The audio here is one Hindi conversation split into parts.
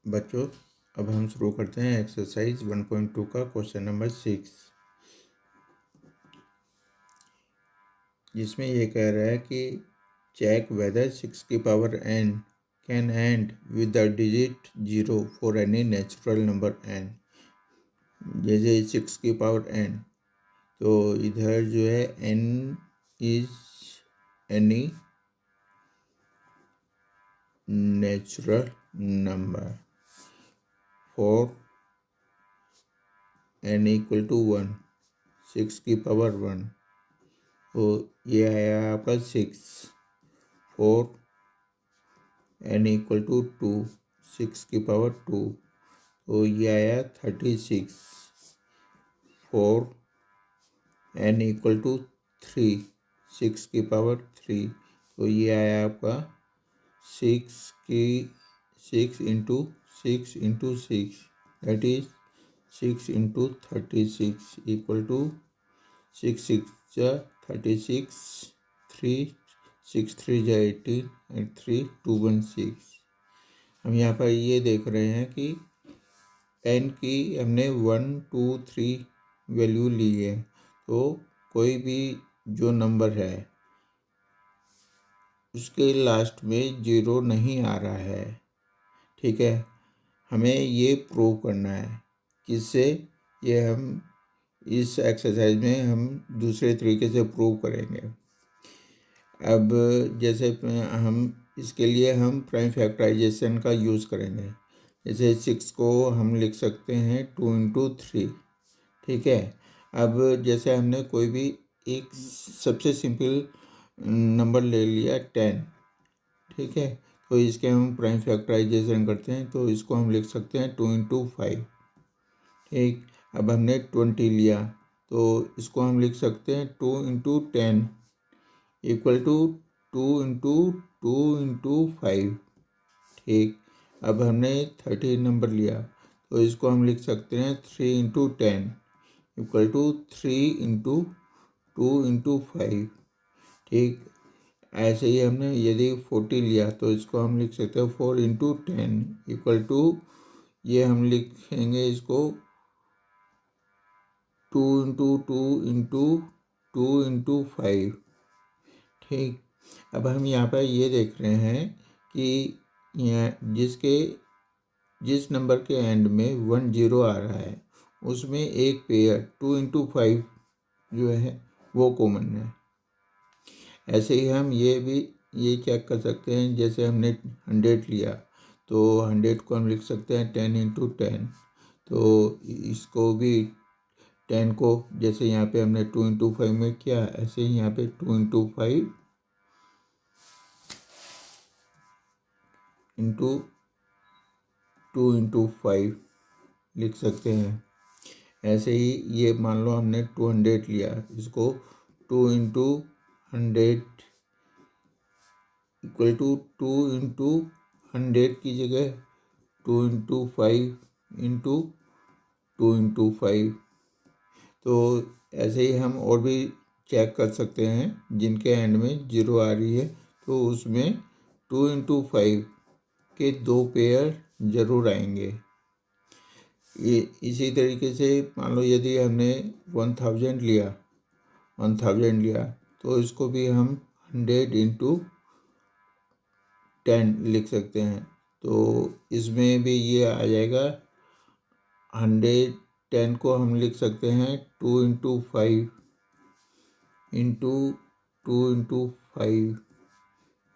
बच्चों, अब हम शुरू करते हैं एक्सरसाइज 1.2 का क्वेश्चन नंबर 6, जिसमें ये कह रहा है कि चेक वेदर 6 की power n can and with the digit 0 for any natural number n। जैसे 6 की पावर n, तो इधर जो है n is any natural number for n equal to 1, 6 की पावर 1, तो ये आया आपका 6 फॉर n इक्वल टू 2, 6 की पावर 2, तो ये आया 36 फॉर n इक्वल टू 3, 6 की पावर 3, तो ये आया आपका 6 into 6 that is 6 into 36 equal to 6 6 36, 3 6 3 18 and 3 2 1 6। हम यहाँ पर ये देख रहे हैं कि n की हमने 1 2 3 वैल्यू ली है, तो कोई भी जो नंबर है उसके लास्ट में 0 नहीं आ रहा है। ठीक है, हमें ये प्रूव करना है। किससे? ये हम इस एक्सरसाइज में हम दूसरे तरीके से प्रूव करेंगे। अब जैसे हम इसके लिए हम प्राइम फैक्टराइजेशन का यूज़ करेंगे। जैसे 6 को हम लिख सकते हैं 2 इंटू 3। ठीक है, अब जैसे हमने कोई भी एक सबसे सिंपल नंबर ले लिया 10। ठीक है, तो इसके हम प्राइम फैक्टराइजेशन करते हैं, तो इसको हम लिख सकते हैं 2 इंटू 5। ठीक, अब हमने 20 लिया, तो इसको हम लिख सकते हैं 2 into 10 equal to 2 into 2 into 5। ठीक, अब हमने 30 नंबर लिया, तो इसको हम लिख सकते हैं 3 into 10 equal to 3 into 2 into 5। ठीक, ऐसे ही हमने यदि 40 लिया, तो इसको हम लिख सकते हैं 4 इंटू 10 इक्वल टू, ये हम लिखेंगे इसको 2 इंटू 2 इंटू 2 इंटू 5। ठीक, अब हम यहाँ पर ये देख रहे हैं कि यहाँ जिस नंबर के एंड में 1 0 आ रहा है, उसमें एक पेयर 2 इंटू 5 जो है वो कॉमन है। ऐसे ही हम ये चेक कर सकते हैं। जैसे हमने 100 लिया, तो 100 को हम लिख सकते हैं 10 इंटू 10, तो इसको भी 10 को जैसे यहाँ पे हमने 2 इंटू 5 में किया, ऐसे ही यहाँ पे 2 इंटू 5 इंटू 2 इंटू 5 लिख सकते हैं। ऐसे ही ये मान लो हमने 200 लिया, इसको 2 इंटू 100 इक्वल टू 2 इंटू 100 की जगह 2 इंटू 5 इंटू 2 इंटू 5। तो ऐसे ही हम और भी चेक कर सकते हैं जिनके एंड में 0 आ रही है, तो उसमें 2 इंटू 5 के 2 पेयर जरूर आएंगे। ये इसी तरीके से मान लो यदि हमने 1000 लिया, तो इसको भी हम 100 इंटू 10 लिख सकते हैं, तो इसमें भी ये आ जाएगा 110 को हम लिख सकते हैं 2 into 5 into 2 into 5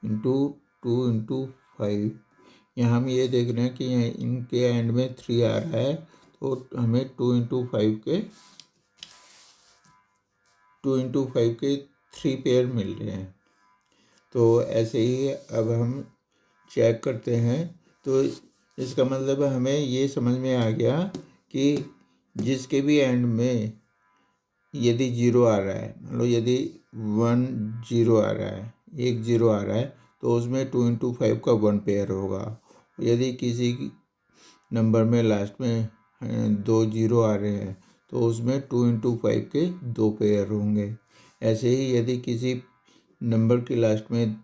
into 2 into 5। यहाँ हम ये देख रहे हैं कि यहाँ इनके एंड में 3 आ रहा है, तो हमें 2 इंटू 5 के 3 पेयर मिल रहे हैं। तो ऐसे ही अब हम चेक करते हैं, तो इसका मतलब हमें ये समझ में आ गया कि जिसके भी एंड में यदि 0 आ रहा है, मान लो यदि 1 0 आ रहा है, 1 0 आ रहा है, तो उसमें 2 इंटू 5 का 1 पेयर होगा। यदि किसी नंबर में लास्ट में 2 0 आ रहे हैं, तो उसमें 2 इंटू 5 के 2 पेयर होंगे। ऐसे ही यदि किसी नंबर के लास्ट में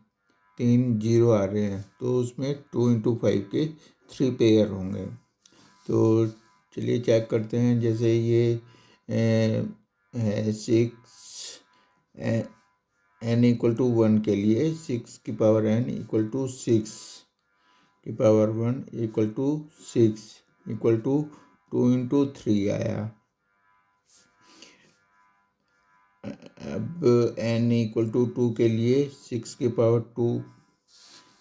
3 0 आ रहे हैं, तो उसमें 2 इंटू 5 के 3 पेयर होंगे। तो चलिए चेक करते हैं। जैसे ये है 6 n इक्वल टू 1 के लिए 6 की पावर n इक्वल टू 6 की power 1 equal to 6 equal to 2 into 3 आया। अब n इक्वल टू 2 के लिए 6 की power 2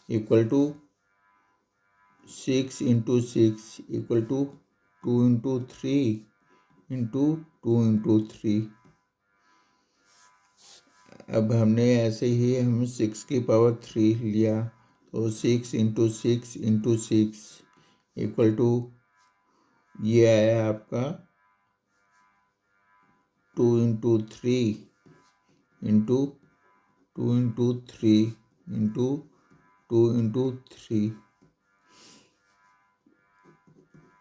equal to 6 into 6 equal to 2 into 3 into 2 into 3। अब हमने ऐसे ही हम 6 की पावर 3 लिया, तो 6 इंटू 6 इंटू 6 इक्वल टू ये आया आपका 2 into 3 into 2 into 3 into 2 into 3।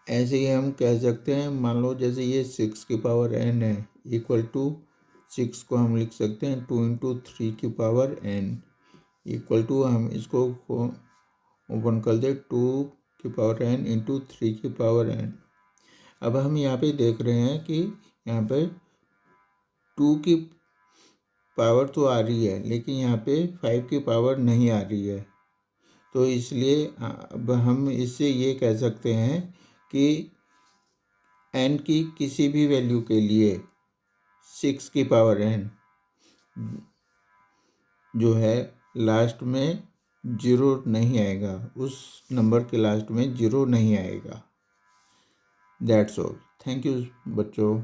ऐसे ही हम कह सकते हैं, मान लो जैसे ये 6 की पावर n है इक्वल टू 6 को हम लिख सकते हैं 2 इंटू 3 की पावर n इक्वल टू, हम इसको ओपन कर दे 2 की पावर n इंटू 3 की पावर n। अब हम यहाँ पे देख रहे हैं कि यहाँ पे 2 की पावर तो आ रही है, लेकिन यहाँ पे 5 की पावर नहीं आ रही है। तो इसलिए अब हम इससे ये कह सकते हैं कि n की किसी भी वैल्यू के लिए 6 की पावर n जो है लास्ट में 0 नहीं आएगा, उस नंबर के लास्ट में 0 नहीं आएगा। That's all. थैंक यू बच्चों।